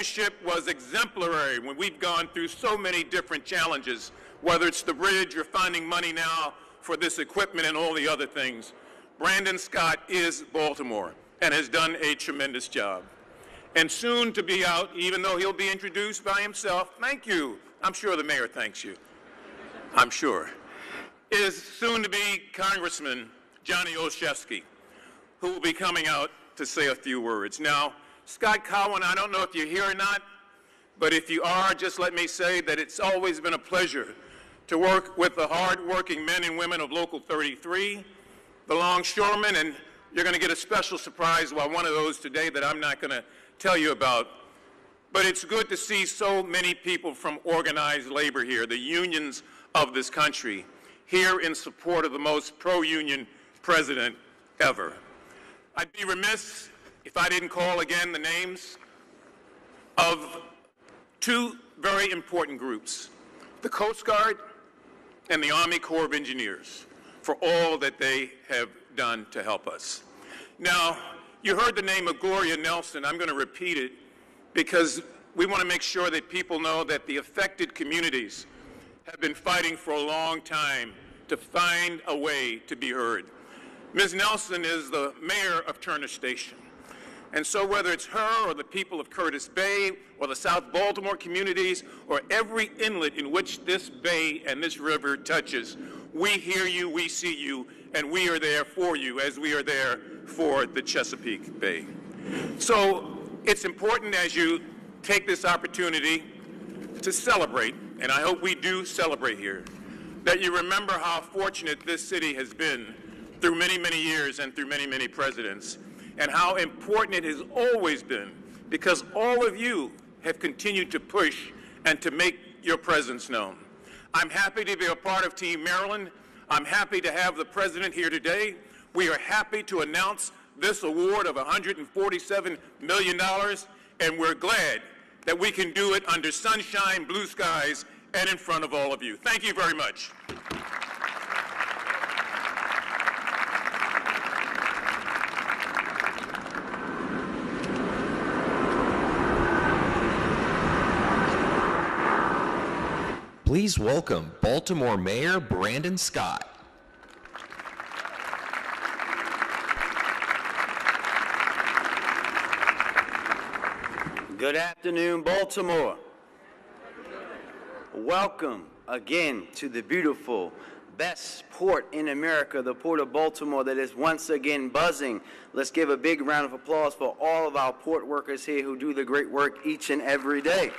leadership was exemplary when we've gone through so many different challenges, whether it's the bridge or finding money now for this equipment and all the other things. Brandon Scott is Baltimore and has done a tremendous job. And soon to be out, even though he'll be introduced by himself, thank you. I'm sure the mayor thanks you. I'm sure. Is soon to be Congressman Johnny Olszewski, who will be coming out to say a few words. Now, Scott Cowan, I don't know if you're here or not, but if you are, just let me say that it's always been a pleasure to work with the hard-working men and women of Local 33, the longshoremen, and you're going to get a special surprise by one of those today that I'm not going to tell you about. But it's good to see so many people from organized labor here, the unions of this country, here in support of the most pro-union president ever. I'd be remiss if I didn't call again the names of two very important groups, the Coast Guard and the Army Corps of Engineers, for all that they have done to help us. Now, you heard the name of Gloria Nelson. I'm going to repeat it because we want to make sure that people know that the affected communities have been fighting for a long time to find a way to be heard. Ms. Nelson is the mayor of Turner Station. And so whether it's her or the people of Curtis Bay or the South Baltimore communities or every inlet in which this bay and this river touches, we hear you, we see you, and we are there for you as we are there for the Chesapeake Bay. So it's important as you take this opportunity to celebrate, and I hope we do celebrate here, that you remember how fortunate this city has been through many, many years and through many, many presidents, and how important it has always been because all of you have continued to push and to make your presence known. I'm happy to be a part of Team Maryland. I'm happy to have the president here today. We are happy to announce this award of $147 million, and we're glad that we can do it under sunshine, blue skies, and in front of all of you. Thank you very much. Please welcome Baltimore Mayor Brandon Scott. Good afternoon, Baltimore. Welcome again to the beautiful, best port in America, the Port of Baltimore that is once again buzzing. Let's give a big round of applause for all of our port workers here who do the great work each and every day.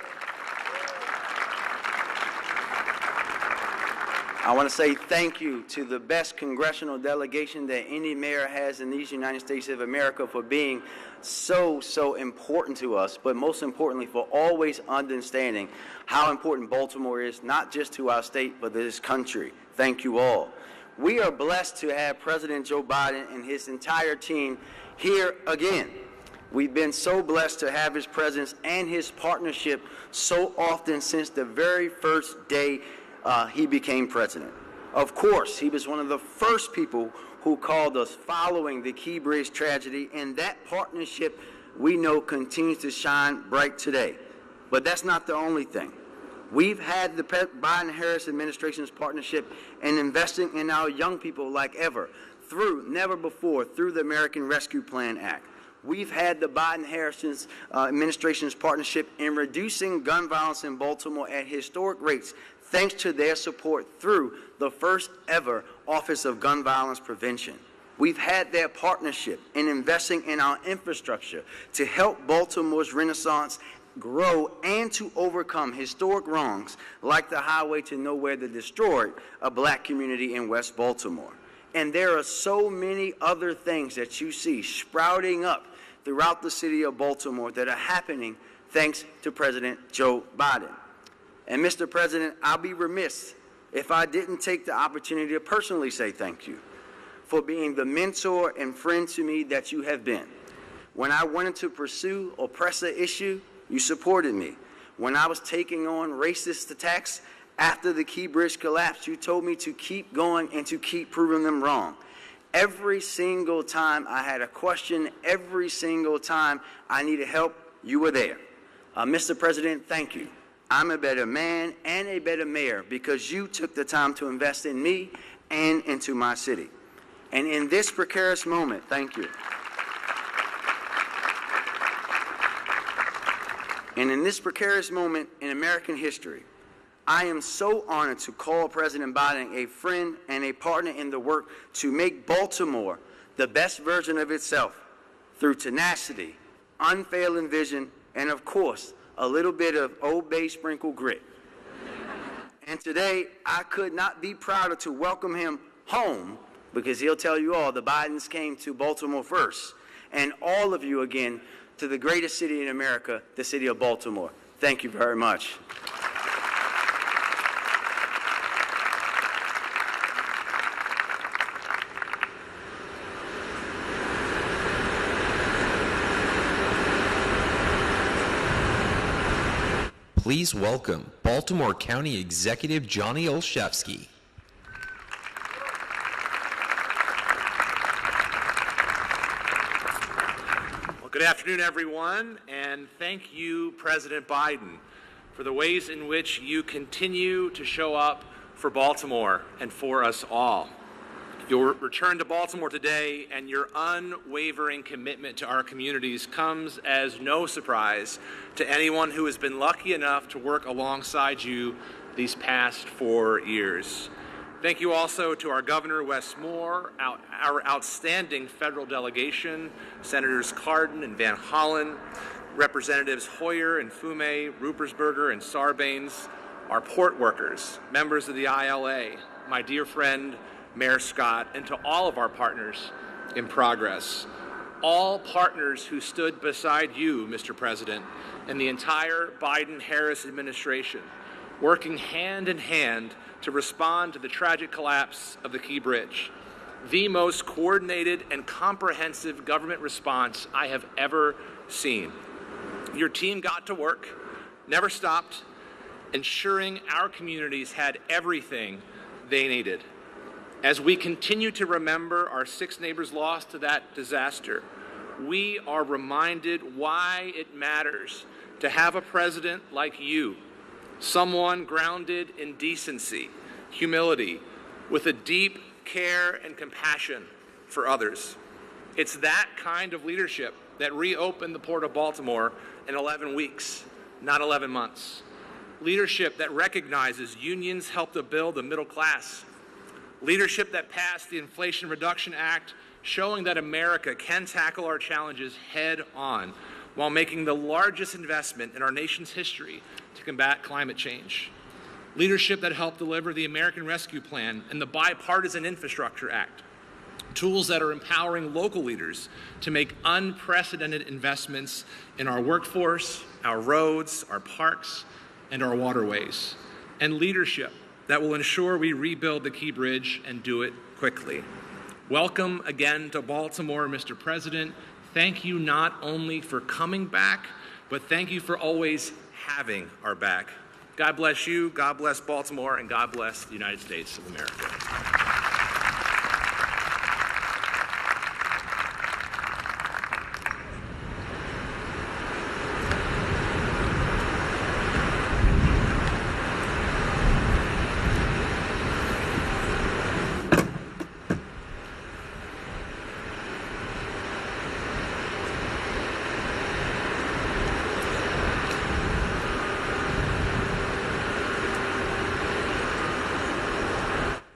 I want to say thank you to the best congressional delegation that any mayor has in these United States of America for being so important to us, but most importantly for always understanding how important Baltimore is, not just to our state, but to this country. Thank you all. We are blessed to have President Joe Biden and his entire team here again. We've been so blessed to have his presence and his partnership so often since the very first day he became president. Of course, he was one of the first people who called us following the Key Bridge tragedy, and that partnership we know continues to shine bright today. But that's not the only thing. We've had the Biden-Harris administration's partnership in investing in our young people like ever, never before, through the American Rescue Plan Act. We've had the Biden-Harris administration's partnership in reducing gun violence in Baltimore at historic rates, thanks to their support through the first ever Office of Gun Violence Prevention. We've had their partnership in investing in our infrastructure to help Baltimore's renaissance grow and to overcome historic wrongs like the highway to nowhere that destroyed a black community in West Baltimore. And there are so many other things that you see sprouting up throughout the city of Baltimore that are happening thanks to President Joe Biden. And Mr. President, I'll be remiss if I didn't take the opportunity to personally say thank you for being the mentor and friend to me that you have been. When I wanted to pursue or press an issue, you supported me. When I was taking on racist attacks after the Key Bridge collapse, you told me to keep going and to keep proving them wrong. Every single time I had a question, every single time I needed help, you were there. Mr. President, thank you. I'm a better man and a better mayor because you took the time to invest in me and into my city. And in this precarious moment, thank you. And in this precarious moment in American history, I am so honored to call President Biden a friend and a partner in the work to make Baltimore the best version of itself through tenacity, unfailing vision, and of course, a little bit of Old Bay sprinkled grit. And today, I could not be prouder to welcome him home because he'll tell you all the Bidens came to Baltimore first, and all of you again to the greatest city in America, the city of Baltimore. Thank you very much. Please welcome Baltimore County Executive Johnny Olszewski. Well, good afternoon, everyone, and thank you, President Biden, for the ways in which you continue to show up for Baltimore and for us all. Your return to Baltimore today and your unwavering commitment to our communities comes as no surprise to anyone who has been lucky enough to work alongside you these past 4 years. Thank you also to our Governor, Wes Moore, our outstanding federal delegation, Senators Cardin and Van Hollen, Representatives Hoyer and Fume, Ruppersberger and Sarbanes, our port workers, members of the ILA, my dear friend, Mayor Scott, and to all of our partners in progress. All partners who stood beside you, Mr. President, and the entire Biden-Harris administration, working hand in hand to respond to the tragic collapse of the Key Bridge, the most coordinated and comprehensive government response I have ever seen. Your team got to work, never stopped, ensuring our communities had everything they needed. As we continue to remember our 6 neighbors lost to that disaster, we are reminded why it matters to have a president like you, someone grounded in decency, humility, with a deep care and compassion for others. It's that kind of leadership that reopened the Port of Baltimore in 11 weeks, not 11 months. Leadership that recognizes unions help to build the middle class. Leadership that passed the Inflation Reduction Act, showing that America can tackle our challenges head on while making the largest investment in our nation's history to combat climate change. Leadership that helped deliver the American Rescue Plan and the Bipartisan Infrastructure Act, tools that are empowering local leaders to make unprecedented investments in our workforce, our roads, our parks, and our waterways, and leadership that will ensure we rebuild the Key Bridge and do it quickly. Welcome again to Baltimore, Mr. President. Thank you not only for coming back, but thank you for always having our back. God bless you, God bless Baltimore, and God bless the United States of America.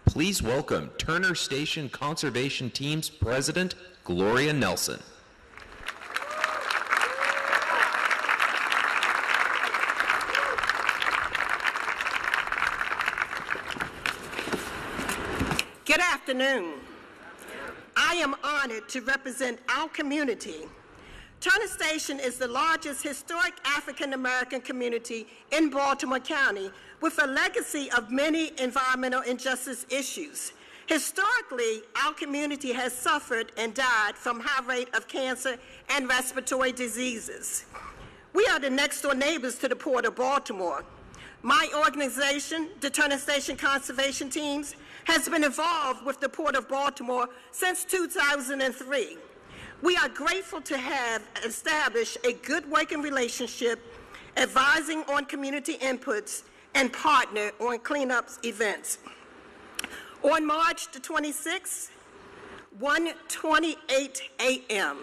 Please welcome Turner Station Conservation Team's President, Gloria Nelson. Good afternoon. I am honored to represent our community. Turner Station is the largest historic African-American community in Baltimore County with a legacy of many environmental injustice issues. Historically, our community has suffered and died from high rate of cancer and respiratory diseases. We are the next-door neighbors to the Port of Baltimore. My organization, the Turner Station Conservation Teams, has been involved with the Port of Baltimore since 2003. We are grateful to have established a good working relationship advising on community inputs, and partner on cleanups events. On March the 26th, 1:28 a.m.,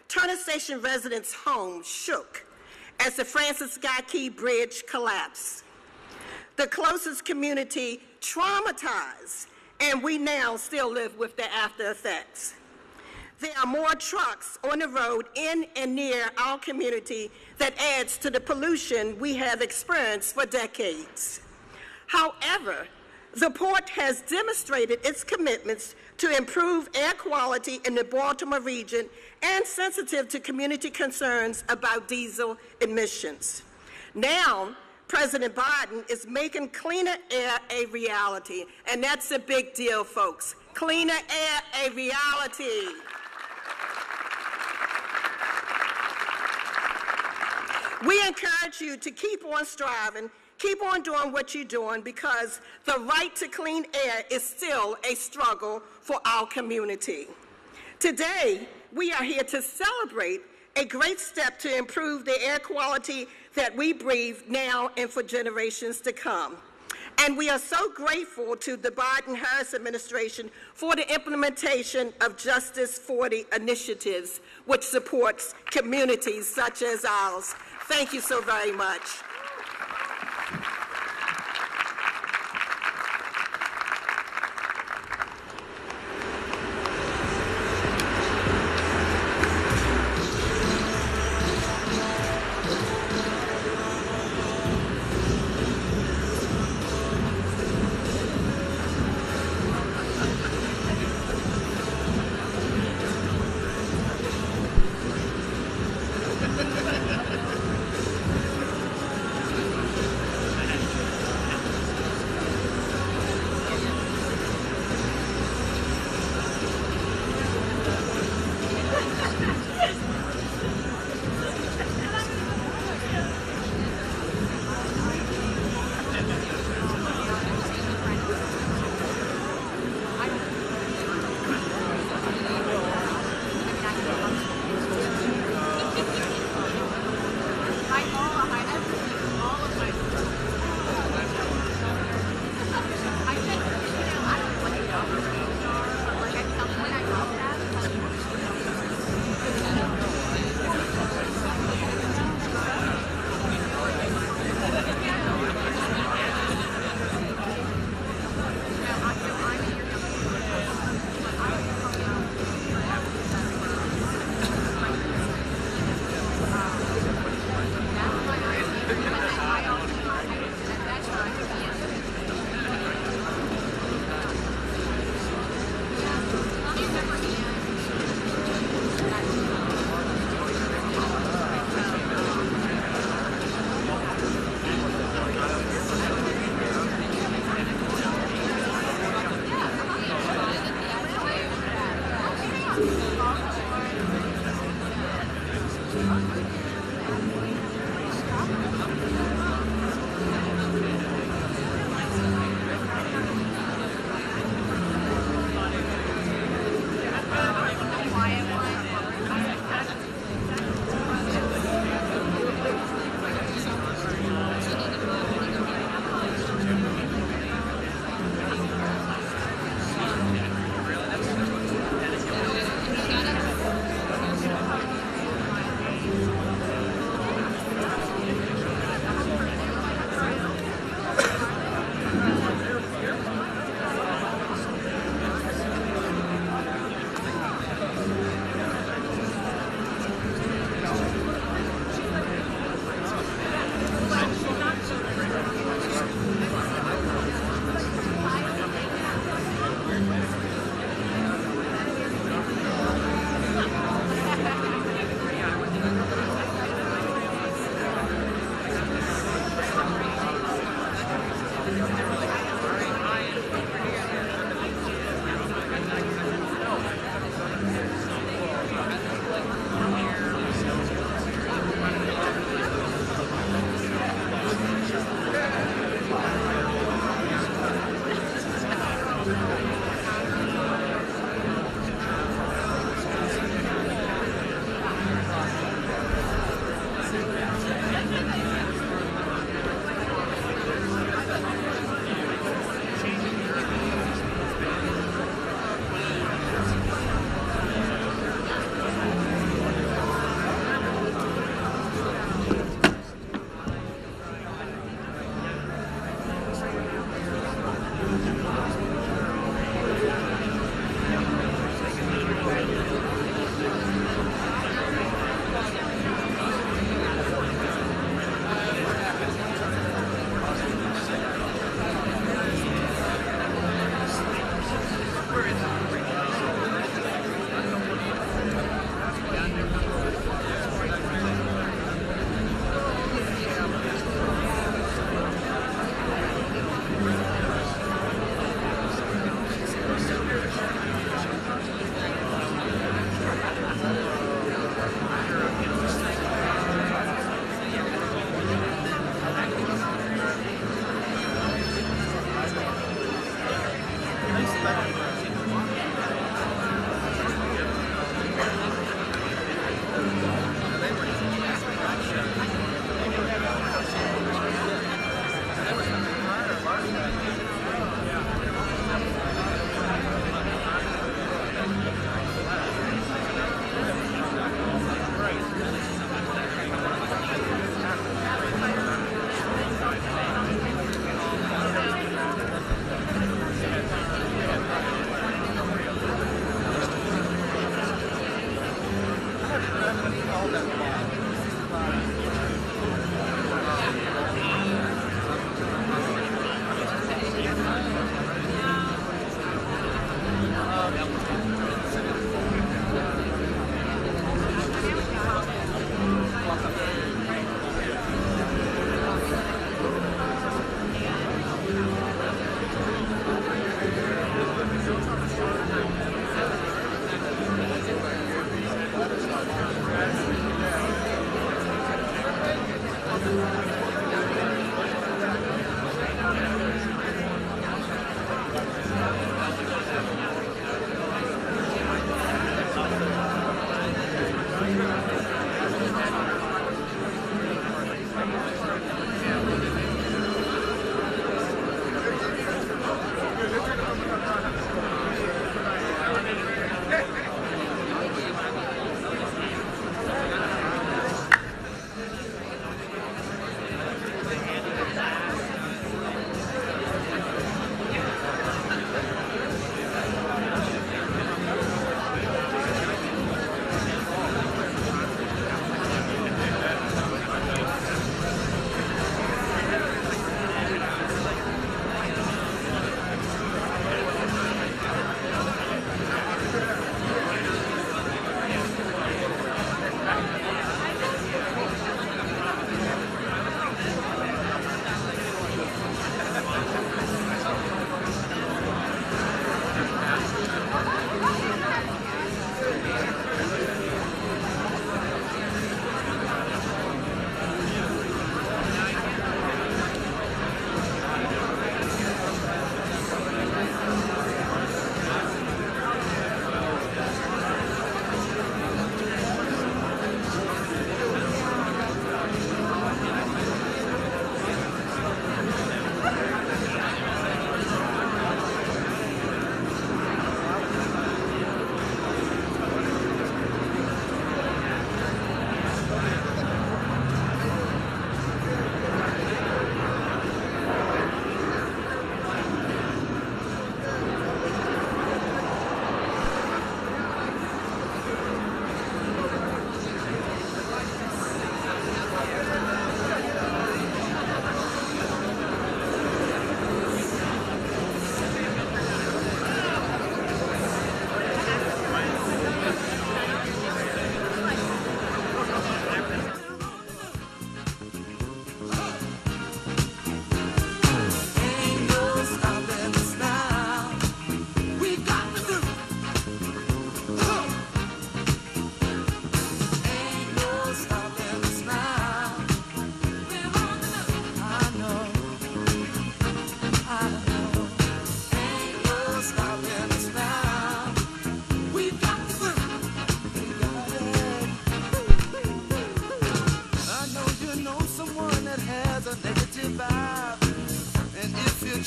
Turner Station residents' homes shook as the Francis Scott Key Bridge collapsed. The closest community traumatized, and we now still live with the after effects. There are more trucks on the road in and near our community that adds to the pollution we have experienced for decades. However, the port has demonstrated its commitments to improve air quality in the Baltimore region and sensitive to community concerns about diesel emissions. Now, President Biden is making cleaner air a reality, and that's a big deal, folks. Cleaner air a reality. We encourage you to keep on striving, keep on doing what you're doing, because the right to clean air is still a struggle for our community. Today, we are here to celebrate a great step to improve the air quality that we breathe now and for generations to come. And we are so grateful to the Biden-Harris administration for the implementation of Justice 40 initiatives, which supports communities such as ours. Thank you so very much.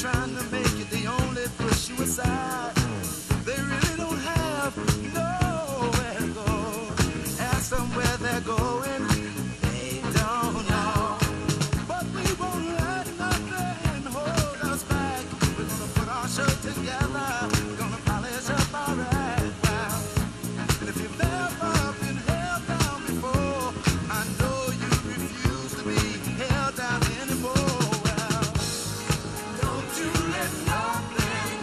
trying to make it, they only push you aside. They really don't have nowhere to go. Ask them where they're going, they don't know. But we won't let nothing hold us back. We're gonna put our show together, we're gonna polish up our act. Wow. And if you've never been held down before, I know you refuse to be held down anymore. Well, don't you let nothing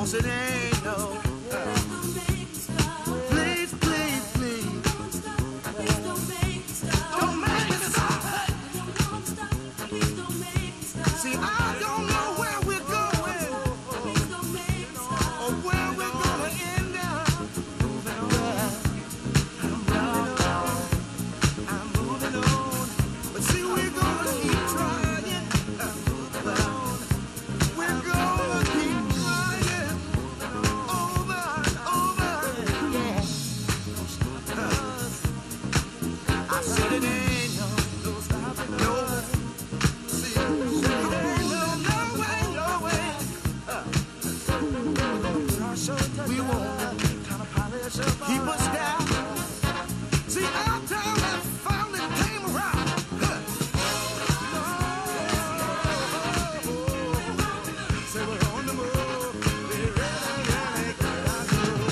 'cause it ain't no. Please, please, please. Don't make me stop. See, I don't know where we're going or where we're gonna end up. I'm moving on. But see, we're gonna keep trying. We're gonna keep trying over and over. Yeah. I said it ain't no. See, it ain't no way. We won't keep us down. See, our time has finally came around. Say we're on the move. We really gotta go.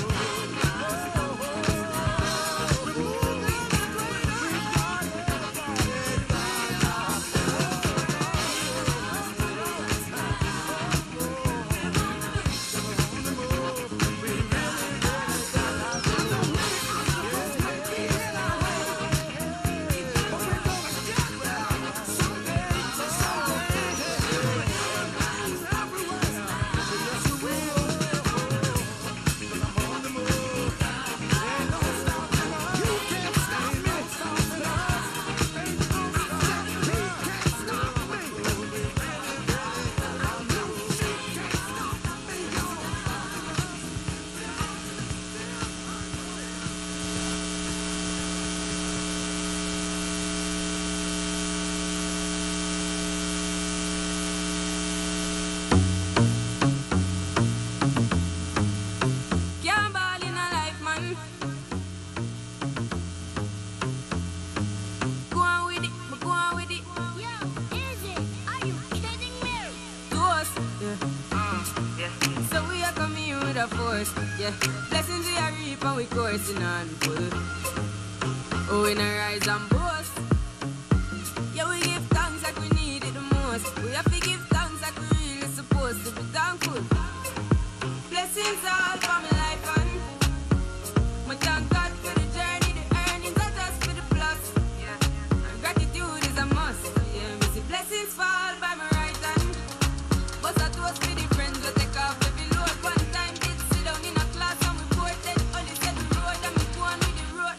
We're moving straight Can't ball in a life, man. Go on with it, but go on with it. Yo, is it? Are you kidding me? To us, yeah. So we are coming with a force, yeah. Blessings we are reap and we coursing on full. Oh, we not rise and boast. Yeah, we give thanks like we need it the most. We have to give thanks like we really supposed to be thankful. Blessings all for my life and my thank God for the journey, the earnings are just for the plus. Yeah, and gratitude is a must. Yeah, we see blessings fall by my right hand. But I toast for the friends we take off every load. One time did sit down in a class and we quoted only said the road and we go on with the road.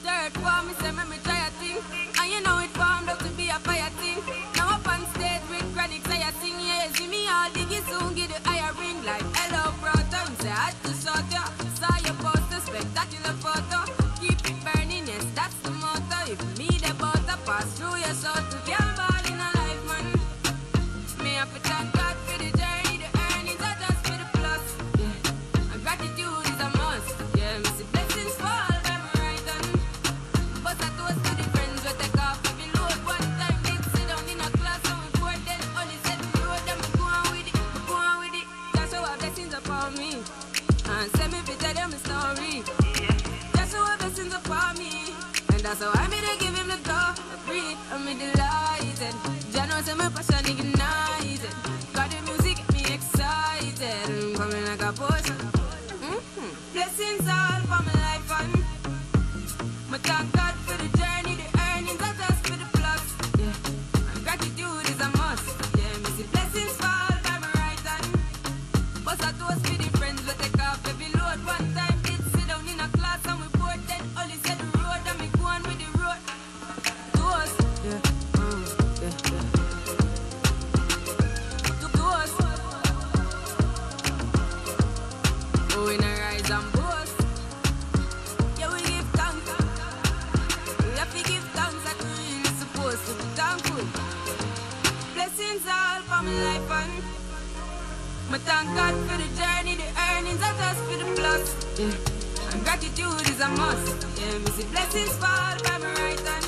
Third form, me say me try a thing, and you know it formed up to be a fire thing. Now up on stage with chronic, say I sing, yeah, see me all diggy soon, get the higher ring like hello, brother. Me say I just shot ya, saw your poster, spectacular photo. Keep it burning, yes, that's the motto. If me the butter pass through your soul to can't ball in a life, man. Me have to thank God for the journey, the earnings are just for the plus. Yeah, and gratitude is a must. Yeah, me see blessings fall by my right hand. But I toast to the friends we take off every load. One time did sit down in a class and we poured then only said the road and we go on with it, Just show our blessings upon me and send me to tell them a story. Just show our blessings upon me, and that's how I made to give him the go. Breathe, I'm delighted. Jah knows my passion ignited. Got the music get me excited. I'm coming like a potion. Blessings all for my life and my thank God for the journey, the earnings are just for the plus. Yeah, and gratitude is a must. Yeah, me see blessings fall by my right hand. But I toast for the friends we take off every load. One time did sit down in a class and we poured then only said the road and we go on with the road. Toast, yeah, yeah. Toast. Oh, we not rise and boast. Yeah, we give thanks. We have to give thanks like we really supposed to be thankful. Blessings all for my life and my thank God for the journey, the earnings are just for the plus. Yeah, and gratitude is a must. Yeah, me see blessings fall by my right hand.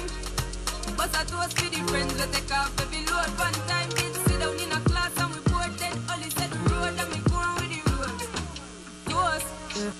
But I toast for the friends we take off every load. One time did sit down in a class and we poured then only said the road and we go on with the road. Toast. Yeah.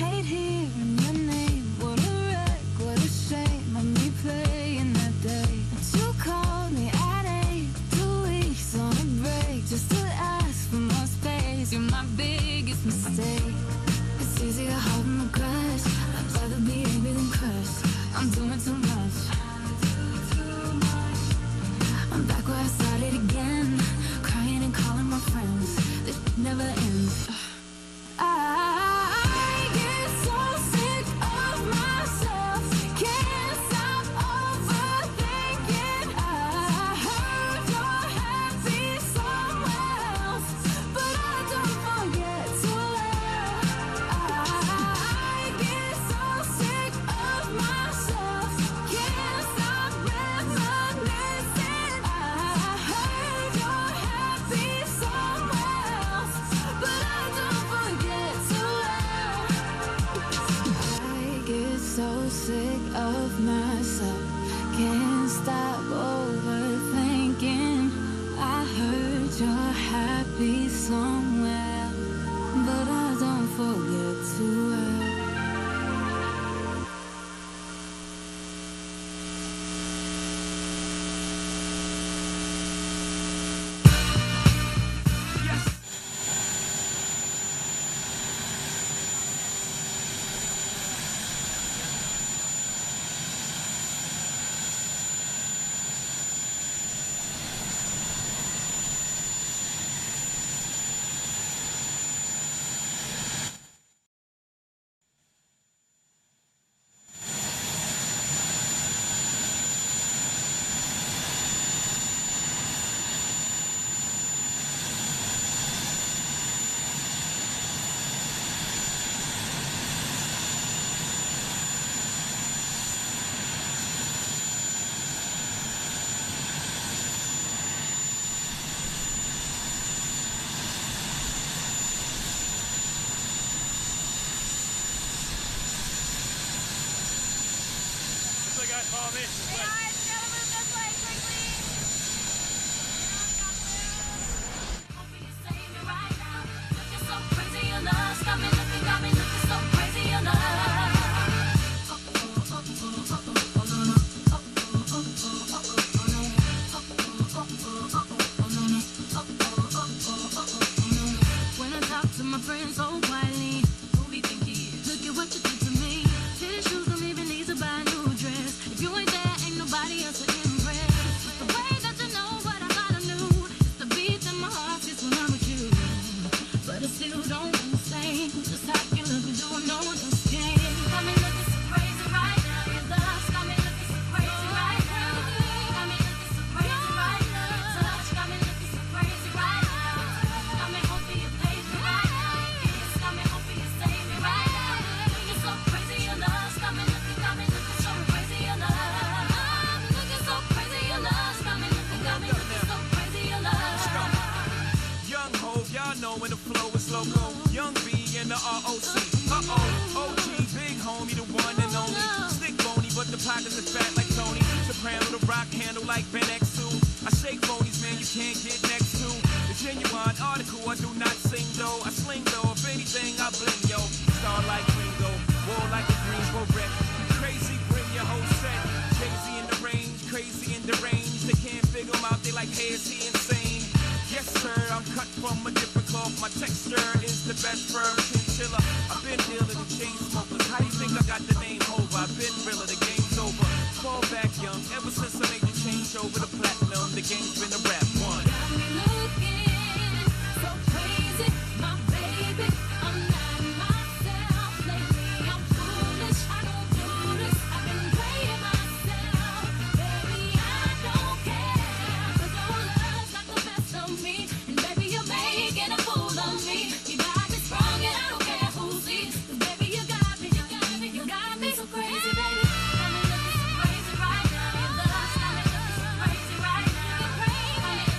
hate hearing your name. What a wreck, what a shame of me playing that day. But you called me at 8, 2 weeks on a break, just to ask for more space. You're my biggest mistake. It's easy to hold my grudge. I'd rather be angry than crushed. I'm doing too much. I'm back where I started again, crying and calling my friends. This never ends. I get so sick of myself, can't stop overthinking. I heard you're happy somewhere else, but I don't forget to laugh. I get so sick of myself, can't stop reminiscing. I heard you're happy somewhere else, but I don't forget to laugh. I get so sick of myself, can't stop overthinking. I heard you're happy somewhere, but I don't forget to laugh. When I talk to my friends so quietly, who we think he is? Look at what you did to me. Tennis shoes don't even need to buy a new dress. If you ain't there, ain't nobody else to impress. It's the way that you know what I thought I knew. It's the beat in my heart just when I'm with you. But I still don't understand just how you look and doing no one else can. Got me looking so crazy right now. Your love's got me looking so crazy right now. Got me looking so crazy right now. Your touch got me looking so crazy right now. Got me hoping you pay me right now. Your kiss got me hoping you save me right now. Looking so crazy, your love's got me looking so crazy, your love. Looking so crazy, your love's got me looking so crazy, your love. Young ho, y'all know when the flow is loco. Young B and the ROC. OG, big homie, the one and only. Stick bony, but the pockets are fat like Tony. Soprano, the rock handle like Ben X2. I shake bonies, man, you can't get next to. The genuine article, I do not sing though. I sling though, if anything, I bling yo. Star like Ringo, war like a Greensboro wreck. Crazy, bring your whole set. Crazy in the range, crazy in the range. They can't figure him out, they like, hey, is he insane? Yes, sir, I'm cut from a different cloth. My texture is the best firm chinchilla. I've been dealing with chain smokers. How you think I got the name over? I've been realer, the game's over. Fall back young, ever since I made the change over the platinum, the game's been a rap one. Got me looking so crazy, my baby. I'm not myself lately. I'm foolish. I don't do this. I've been playing myself, baby. I don't care. 'Cause your love's got the best of me, and baby, you're making a fool of me. You got me sprung, and I don't care who sees. 'Cause baby, you got me so crazy, baby. Got me looking so crazy right now. Your love's got me looking so crazy right now. You're crazy.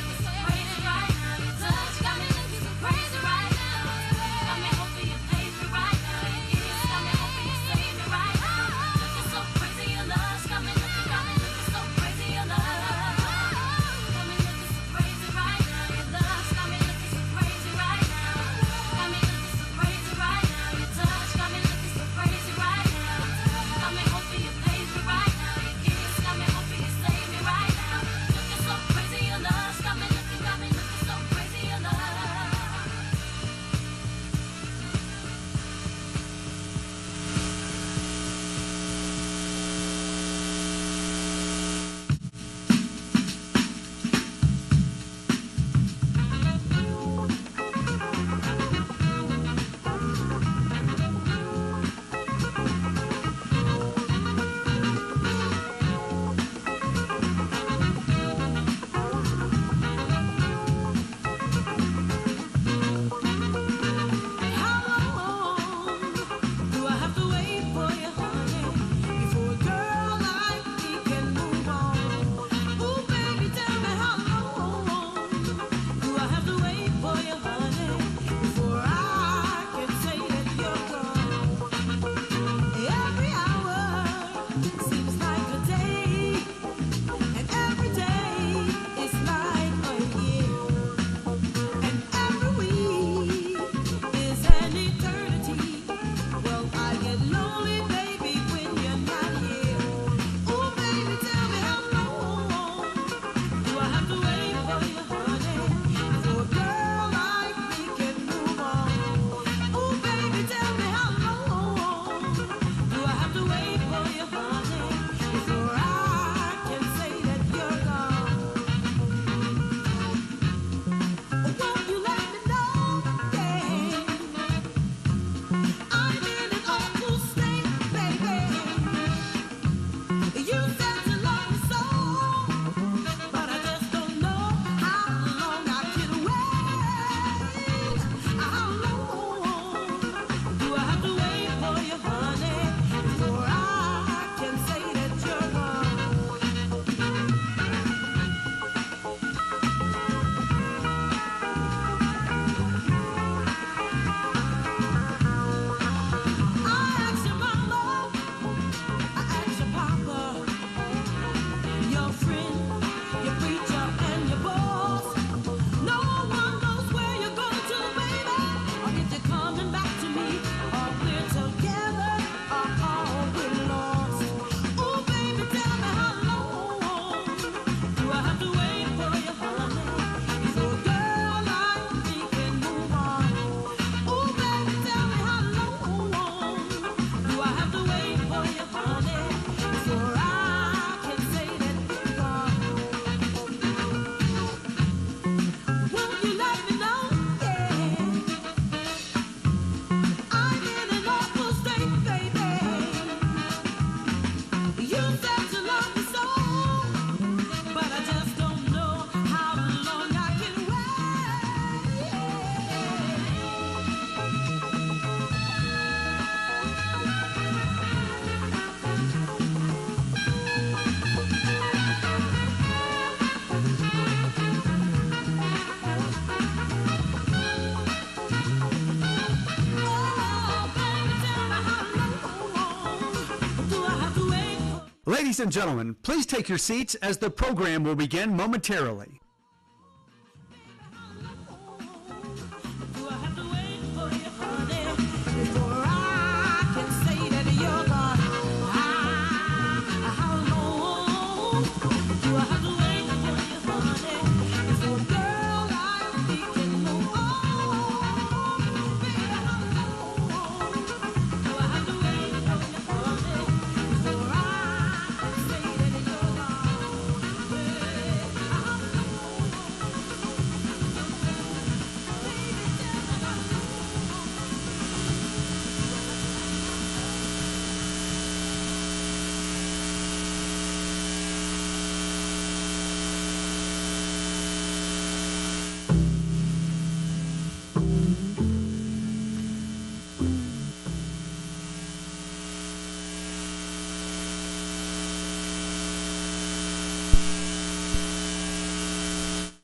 Ladies and gentlemen, please take your seats as the program will begin momentarily.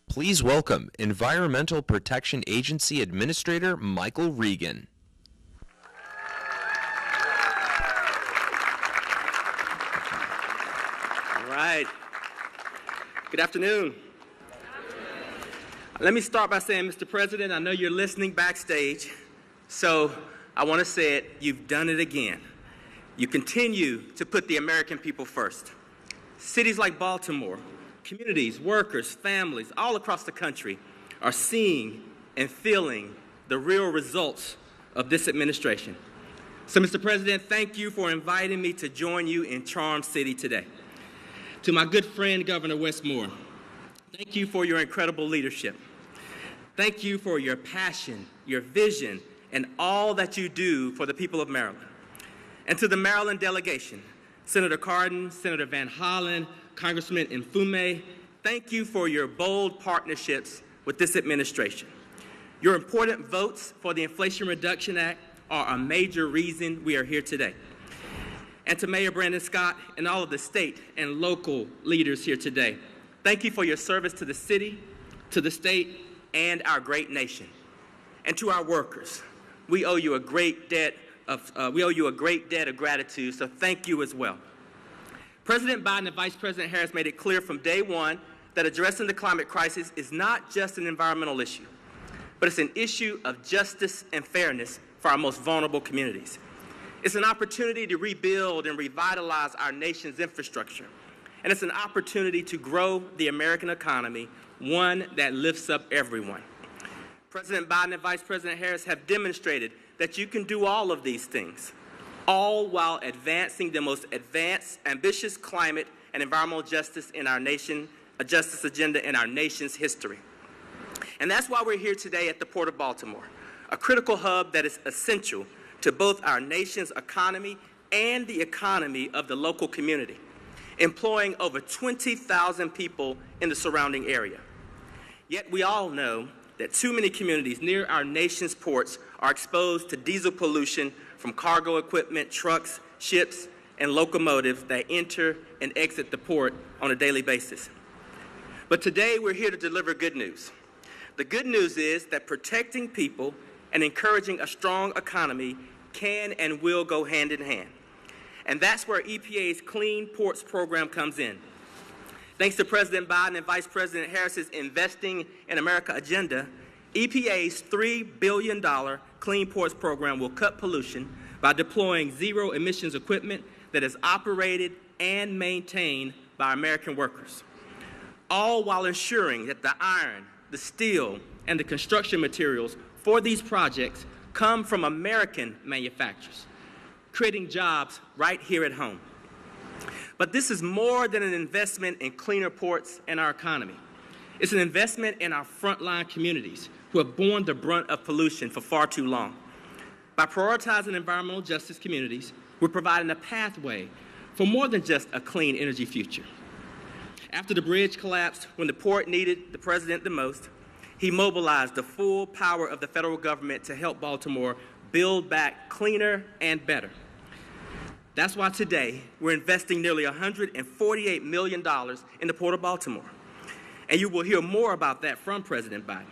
Please welcome Environmental Protection Agency Administrator Michael Regan. All right. Good afternoon. Let me start by saying, Mr. President, I know you're listening backstage, so I want to say it, you've done it again. You continue to put the American people first. Cities like Baltimore, communities, workers, families all across the country are seeing and feeling the real results of this administration. So, Mr. President, thank you for inviting me to join you in Charm City today. To my good friend, Governor Wes Moore, thank you for your incredible leadership. Thank you for your passion, your vision, and all that you do for the people of Maryland. And to the Maryland delegation, Senator Cardin, Senator Van Hollen, Congressman Mfume, thank you for your bold partnerships with this administration. Your important votes for the Inflation Reduction Act are a major reason we are here today. And to Mayor Brandon Scott and all of the state and local leaders here today, thank you for your service to the city, to the state, and our great nation. And to our workers, we owe you a great debt of gratitude, so thank you as well. President Biden and Vice President Harris made it clear from day one that addressing the climate crisis is not just an environmental issue, but it's an issue of justice and fairness for our most vulnerable communities. It's an opportunity to rebuild and revitalize our nation's infrastructure, and it's an opportunity to grow the American economy, one that lifts up everyone. President Biden and Vice President Harris have demonstrated that you can do all of these things, all while advancing the most ambitious climate and environmental justice agenda in our nation's history. And that's why we're here today at the Port of Baltimore, a critical hub that is essential to both our nation's economy and the economy of the local community, employing over 20,000 people in the surrounding area. Yet we all know that too many communities near our nation's ports are exposed to diesel pollution from cargo equipment, trucks, ships, and locomotives that enter and exit the port on a daily basis. But today we're here to deliver good news. The good news is that protecting people and encouraging a strong economy can and will go hand in hand. And that's where EPA's Clean Ports program comes in. Thanks to President Biden and Vice President Harris's Investing in America agenda, EPA's $3 billion Clean Ports program will cut pollution by deploying zero emissions equipment that is operated and maintained by American workers, all while ensuring that the iron, the steel, and the construction materials for these projects come from American manufacturers, creating jobs right here at home. But this is more than an investment in cleaner ports and our economy. It's an investment in our frontline communities who have borne the brunt of pollution for far too long. By prioritizing environmental justice communities, we're providing a pathway for more than just a clean energy future. After the bridge collapsed, when the port needed the president the most, he mobilized the full power of the federal government to help Baltimore build back cleaner and better. That's why today we're investing nearly $148 million in the Port of Baltimore. And you will hear more about that from President Biden.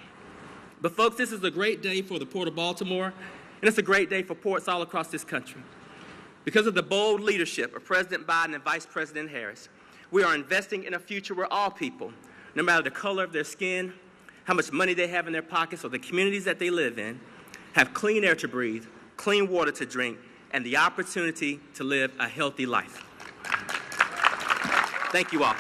But folks, this is a great day for the Port of Baltimore, and it's a great day for ports all across this country. Because of the bold leadership of President Biden and Vice President Harris, we are investing in a future where all people, no matter the color of their skin, how much money they have in their pockets, or the communities that they live in, have clean air to breathe, clean water to drink, and the opportunity to live a healthy life. Thank you all.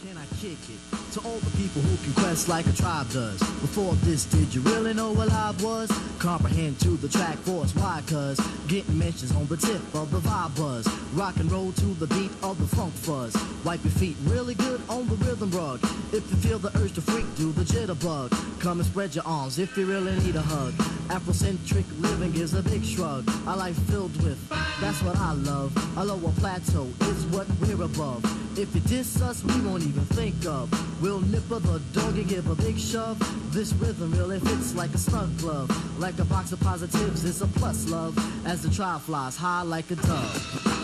Can I kick it to all the people who can quest like a tribe does? Before this, did you really know what I was? Comprehend to the track force, why? Cuz getting mentions on the tip of the vibe buzz. Rock and roll to the beat of the funk fuzz. Wipe your feet really good on the rhythm rug. If you feel the urge to freak, do the jitterbug. Come and spread your arms if you really need a hug. Afrocentric living is a big shrug. A life filled with, that's what I love. A lower plateau is what we're above. If you diss us, we won't even think of. We'll nipper the dog and give a big shove. This rhythm really fits like a snug glove. Like a box of positives, it's a plus love. As the trial flies high like a dove.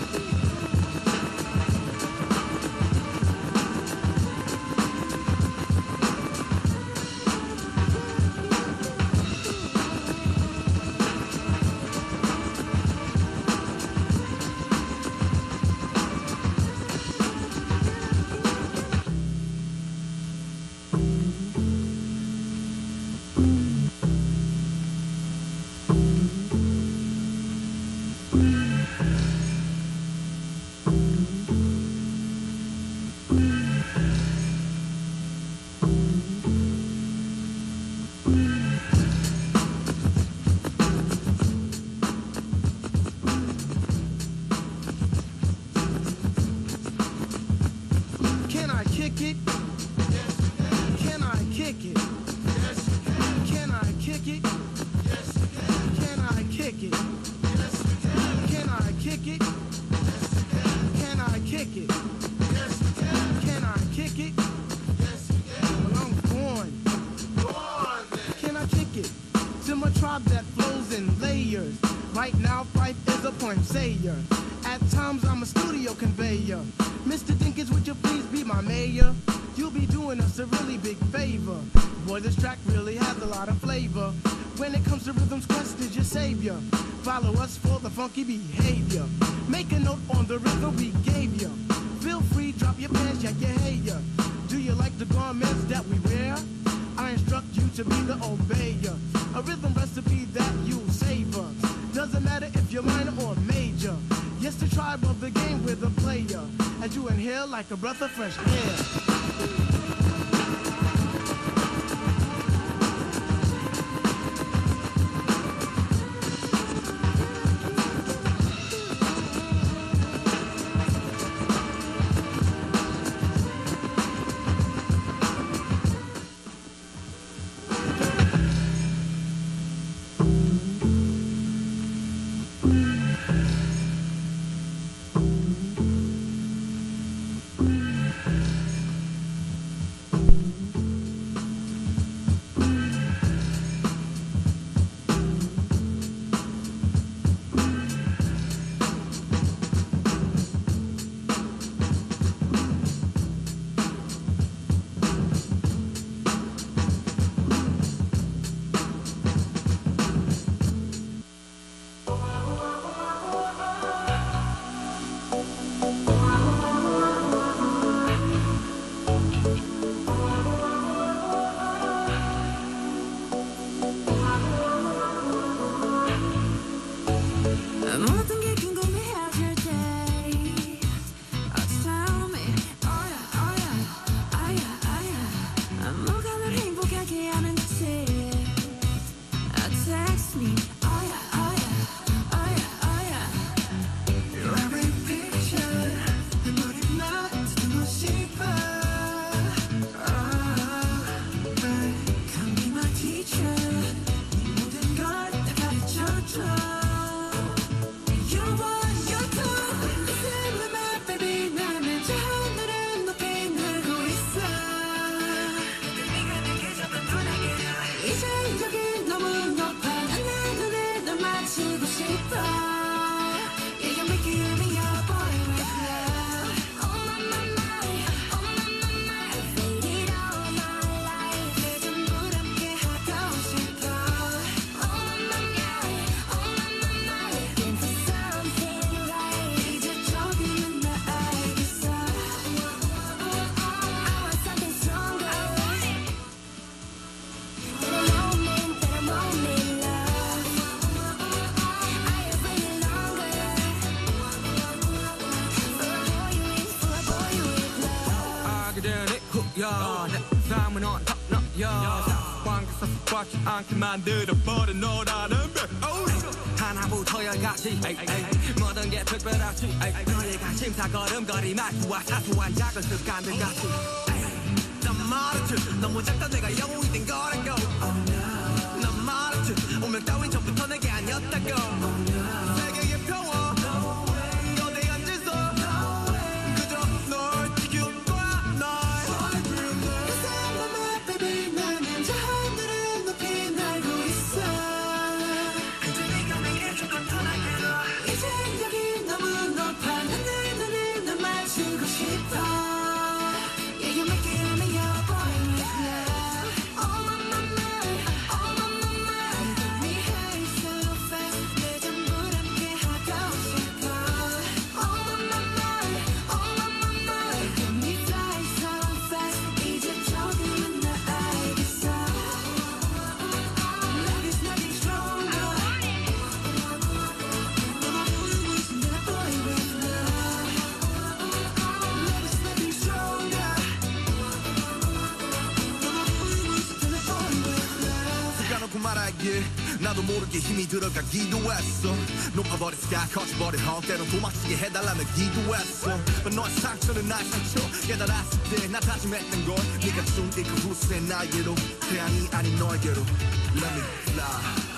Funky behavior. Make a note on the rhythm we gave you. Feel free, drop your pants, check your hair. Do you like the garments that we wear? I instruct you to be the obeyer. A rhythm recipe that you savor. Doesn't matter if you're minor or major. Yes, the tribe of the game with a player. As you inhale like a breath of fresh air. coming on top notch 관계에서 꽉지 않게 만들어버린 너라는 백 하나부터 열까지 모든 게 특별하지 너의 관심사 걸음걸이 말투와 사소한 작은 습관들 같이 난 말했지 너무 작다 내가 영웅이 된 거라고 난 말했지 운명 따윈 전부터 내게 아니었다고 세계의 평화 거대한 질서 그저 널 지켜봐 날 baby 나는 저 하늘을 높이 날고 있어 그저 네가 내게 준 건 편하게 이제 여기 너무 높아 하늘 널 맞추고 싶어 나도 모르게 힘이 들어가기도 했어 높아버린 스카 커져버린 헛 때론 도망치게 해달라며 기도했어 너의 상처는 나의 상처 깨달았을 때 나 다짐했던 건 네가 준 그 후세 나에게로 태양이 아닌 너에게로 Let me fly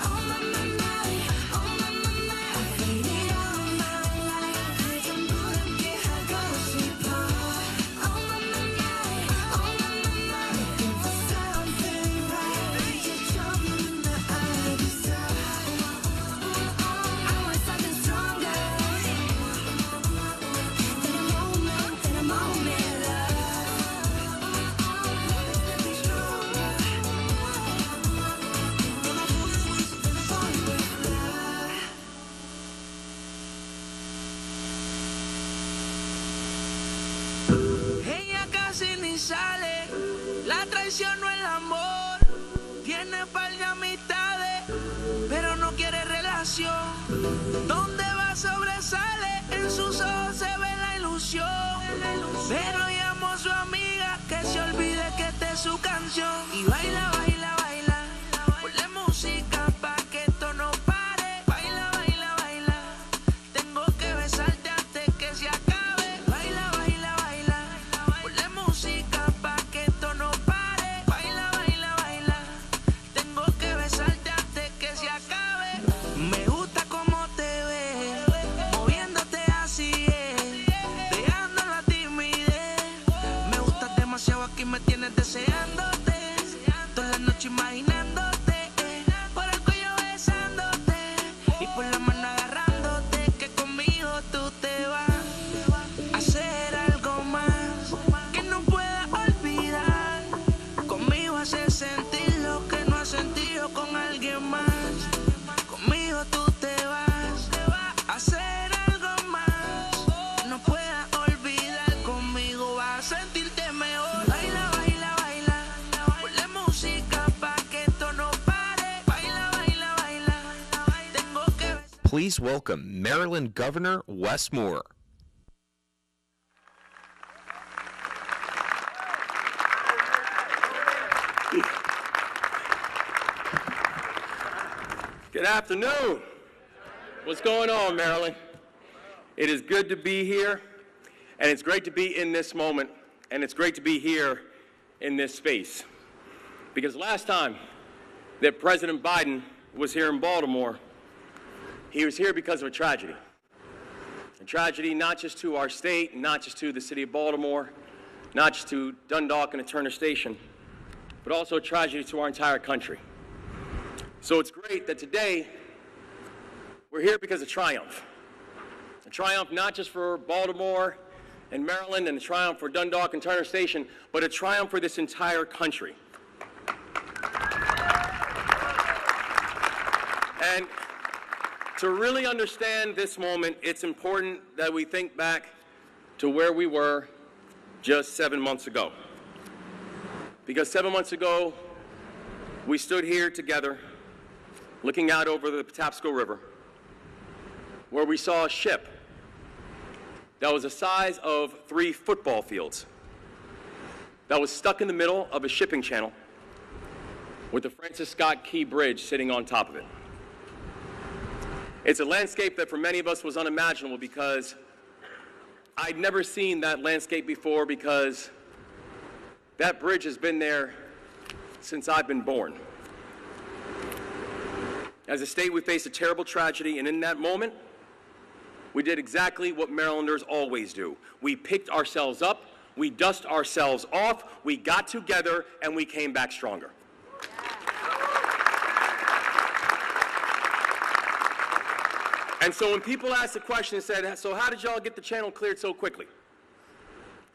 sale, la traición no el amor, tiene par de amistades, pero no quiere relación, donde va sobresale, en sus ojos se ve la ilusión, pero llamó a su amiga que se olvide que esta es su canción, y baila, baila, baila, ponle música pa' que esto no pare, baila, baila, baila, tengo que besarte antes que se acabe. Me tienes deseándote, toda la noche imaginándote, por el cuello besándote y por la mano agarrándote, que conmigo tú te vas a hacer algo más que no puedas olvidar, conmigo hacer sentir lo que no has sentido con alguien más, conmigo tú te vas a hacer algo más, no puedas olvidar, conmigo vas a sentirte mejor. Please welcome Maryland Governor Wes Moore. Good afternoon. What's going on, Maryland? It is good to be here, and it's great to be in this moment, and it's great to be here in this space. Because last time that President Biden was here in Baltimore, he was here because of a tragedy not just to our state, not just to the city of Baltimore, not just to Dundalk and the Turner Station, but also a tragedy to our entire country. So it's great that today we're here because of triumph. A triumph not just for Baltimore and Maryland and a triumph for Dundalk and Turner Station, but a triumph for this entire country. And to really understand this moment, it's important that we think back to where we were just 7 months ago. Because 7 months ago, we stood here together, looking out over the Patapsco River, where we saw a ship that was the size of 3 football fields, that was stuck in the middle of a shipping channel with the Francis Scott Key Bridge sitting on top of it. It's a landscape that for many of us was unimaginable because I'd never seen that landscape before, because that bridge has been there since I've been born. As a state, we faced a terrible tragedy, and in that moment, we did exactly what Marylanders always do. We picked ourselves up, we dust ourselves off, we got together, and we came back stronger. And so when people asked the question and said, so how did y'all get the channel cleared so quickly?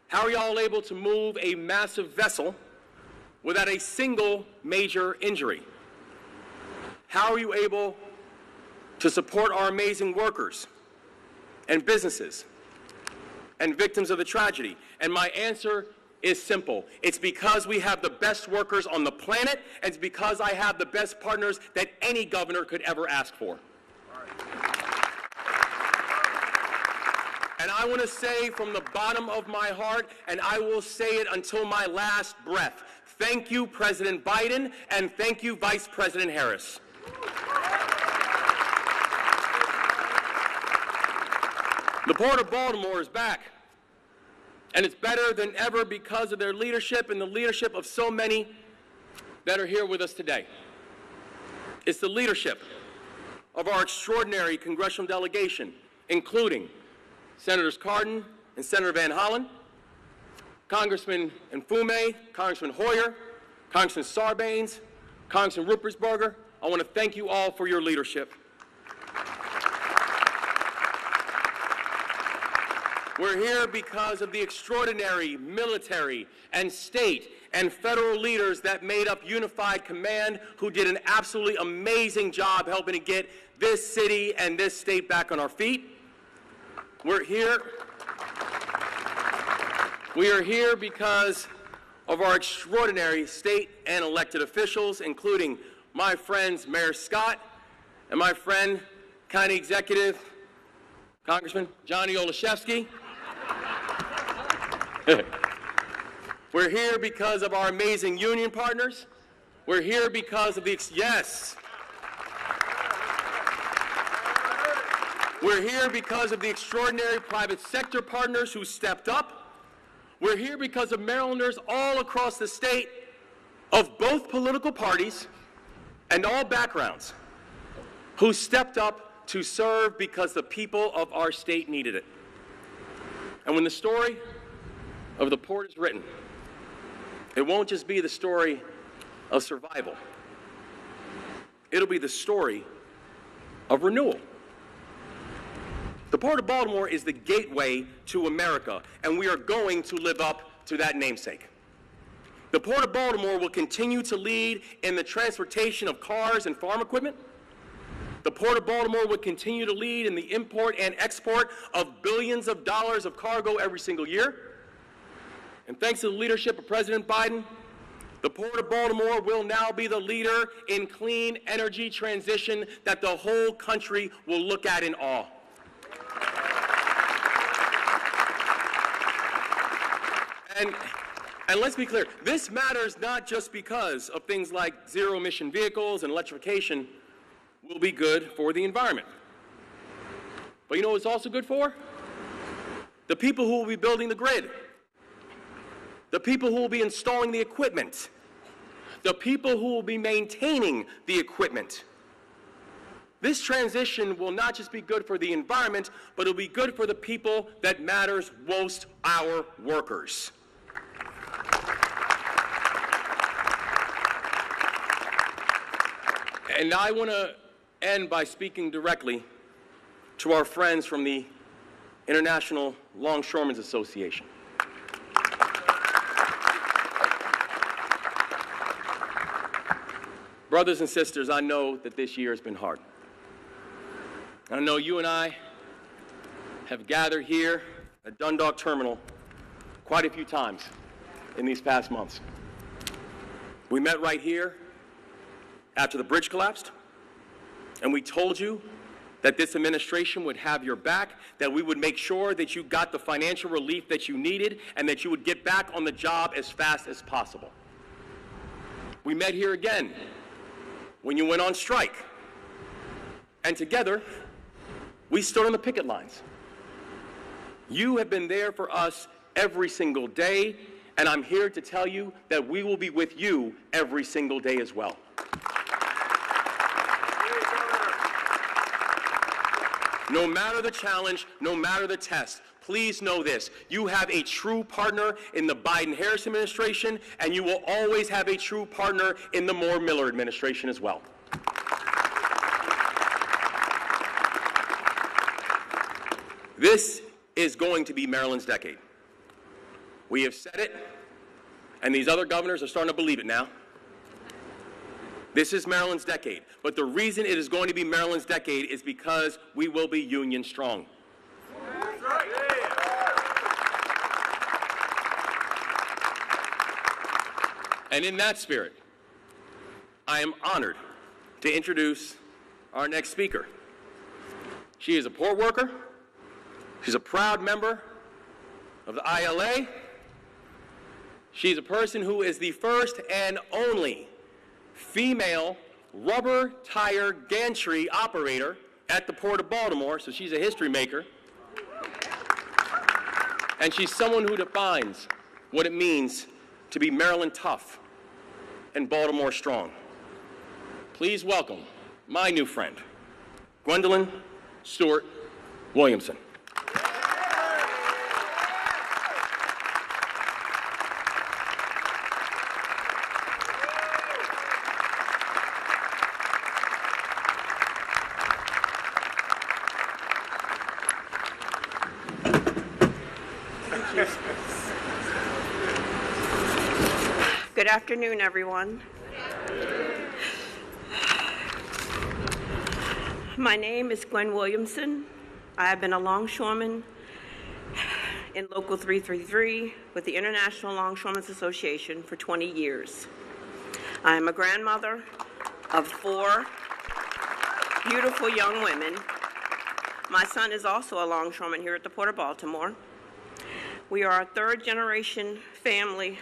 How are y'all able to move a massive vessel without a single major injury? How are you able to support our amazing workers and businesses and victims of the tragedy? And my answer is simple. It's because we have the best workers on the planet, and it's because I have the best partners that any governor could ever ask for. And I want to say from the bottom of my heart, and I will say it until my last breath, thank you, President Biden, and thank you, Vice President Harris. The Port of Baltimore is back, and it's better than ever because of their leadership and the leadership of so many that are here with us today. It's the leadership of our extraordinary congressional delegation, including Senators Cardin and Senator Van Hollen, Congressman Mfume, Congressman Hoyer, Congressman Sarbanes, Congressman Ruppersberger. I want to thank you all for your leadership. We're here because of the extraordinary military and state and federal leaders that made up Unified Command, who did an absolutely amazing job helping to get this city and this state back on our feet. We are here because of our extraordinary state and elected officials, including my friends Mayor Scott and my friend, County Executive, Congressman Johnny Olszewski. We're here because of our amazing union partners. We're here because of the, We're here because of the extraordinary private sector partners who stepped up. We're here because of Marylanders all across the state of both political parties and all backgrounds who stepped up to serve because the people of our state needed it. And when the story of the port is written, it won't just be the story of survival. It'll be the story of renewal. The Port of Baltimore is the gateway to America, and we are going to live up to that namesake. The Port of Baltimore will continue to lead in the transportation of cars and farm equipment. The Port of Baltimore will continue to lead in the import and export of billions of dollars of cargo every single year. And thanks to the leadership of President Biden, the Port of Baltimore will now be the leader in clean energy transition that the whole country will look at in awe. And let's be clear, this matters not just because of things like zero-emission vehicles and electrification will be good for the environment. But you know what it's also good for? The people who will be building the grid, the people who will be installing the equipment, the people who will be maintaining the equipment. This transition will not just be good for the environment, but it'll be good for the people that matters most, our workers. And I want to end by speaking directly to our friends from the International Longshoremen's Association. Brothers and sisters, I know that this year has been hard. I know you and I have gathered here at Dundalk Terminal quite a few times in these past months. We met right here after the bridge collapsed, and we told you that this administration would have your back, that we would make sure that you got the financial relief that you needed, and that you would get back on the job as fast as possible. We met here again when you went on strike, and together we stood on the picket lines. You have been there for us every single day, and I'm here to tell you that we will be with you every single day as well. No matter the challenge, no matter the test, please know this. You have a true partner in the Biden-Harris administration, and you will always have a true partner in the Moore-Miller administration as well. This is going to be Maryland's decade. We have said it, and these other governors are starting to believe it now. This is Maryland's decade, but the reason it is going to be Maryland's decade is because we will be union strong. And in that spirit, I am honored to introduce our next speaker. She is a port worker. She's a proud member of the ILA. She's a person who is the first and only female rubber tire gantry operator at the Port of Baltimore, so she's a history maker. And she's someone who defines what it means to be Maryland tough and Baltimore strong. Please welcome my new friend, Gwendolyn Stewart Williamson. Good afternoon, everyone. My name is Gwen Williamson. I have been a longshoreman in Local 333 with the International Longshoremen's Association for 20 years. I am a grandmother of 4 beautiful young women. My son is also a longshoreman here at the Port of Baltimore. We are a 3rd-generation family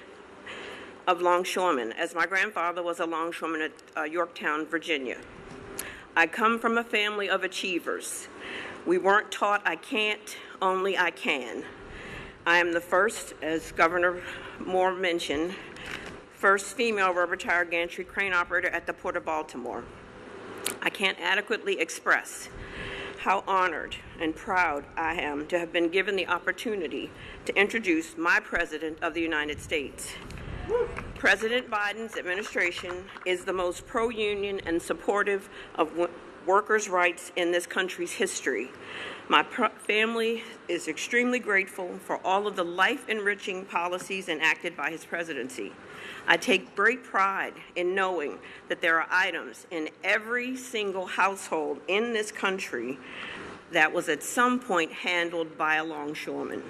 of longshoremen, as my grandfather was a longshoreman at Yorktown, Virginia. I come from a family of achievers. We weren't taught I can't, only I can. I am the first, as Governor Moore mentioned, first female rubber tire gantry crane operator at the Port of Baltimore. I can't adequately express how honored and proud I am to have been given the opportunity to introduce my President of the United States. President Biden's administration is the most pro-union and supportive of workers' rights in this country's history. My family is extremely grateful for all of the life-enriching policies enacted by his presidency. I take great pride in knowing that there are items in every single household in this country that was at some point handled by a longshoreman.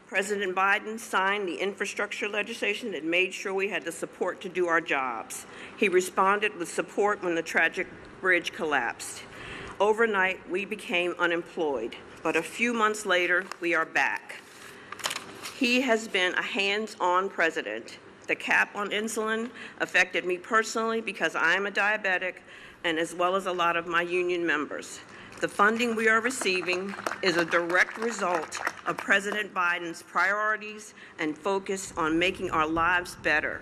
President Biden signed the infrastructure legislation that made sure we had the support to do our jobs. He responded with support when the tragic bridge collapsed. Overnight, we became unemployed, but a few months later, we are back. He has been a hands-on president. The cap on insulin affected me personally because I am a diabetic, and as well as a lot of my union members. The funding we are receiving is a direct result of President Biden's priorities and focus on making our lives better.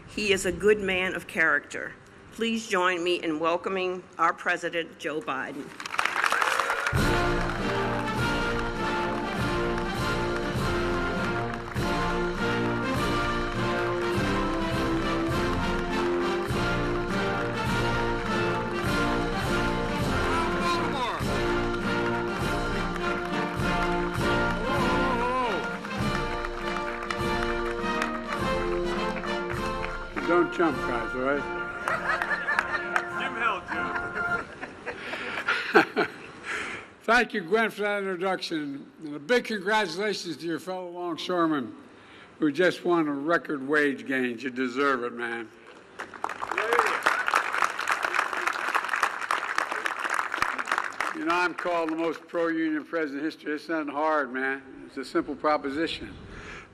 He is a good man of character. Please join me in welcoming our President, Joe Biden. Don't jump, guys, all right? Give hell, Jim. Thank you, Gwen, for that introduction. And a big congratulations to your fellow longshoremen who just won a record wage gains. You deserve it, man. You You know, I'm called the most pro-union president in history. It's nothing hard, man. It's a simple proposition.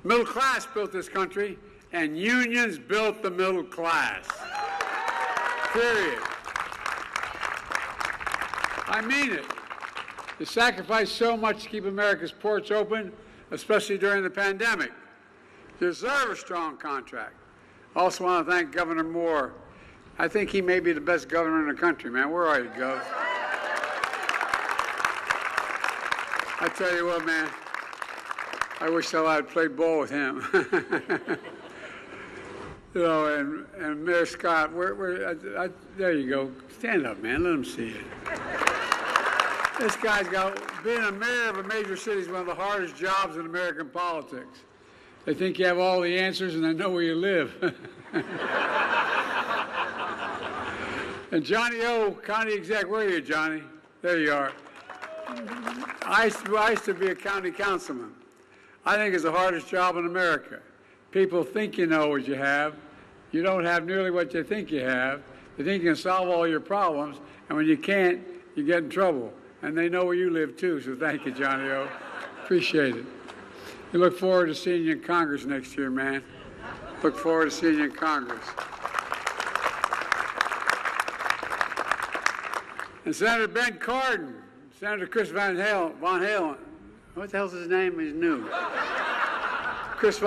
Middle class built this country, and unions built the middle class. Period. I mean it. You sacrificed so much to keep America's ports open, especially during the pandemic. You deserve a strong contract. I also want to thank Governor Moore. I think he may be the best governor in the country, man. Where are you, Gov? I tell you what, man, I wish I had played ball with him. You know, and Mayor Scott, there you go. Stand up, man. Let him see it. This guy's being a mayor of a major city is one of the hardest jobs in American politics. They think you have all the answers and they know where you live. And Johnny O, county exec, where are you, Johnny? There you are. I used to be a county councilman. I think it's the hardest job in America. People think you know what you have. You don't have nearly what you think you have. They think you can solve all your problems, and when you can't, you get in trouble. And they know where you live, too, so thank you, Johnny O. Appreciate it. We look forward to seeing you in Congress next year, man. Look forward to seeing you in Congress. And Senator Ben Cardin, Senator Chris Von Halen. What the hell's his name? He's new. Chris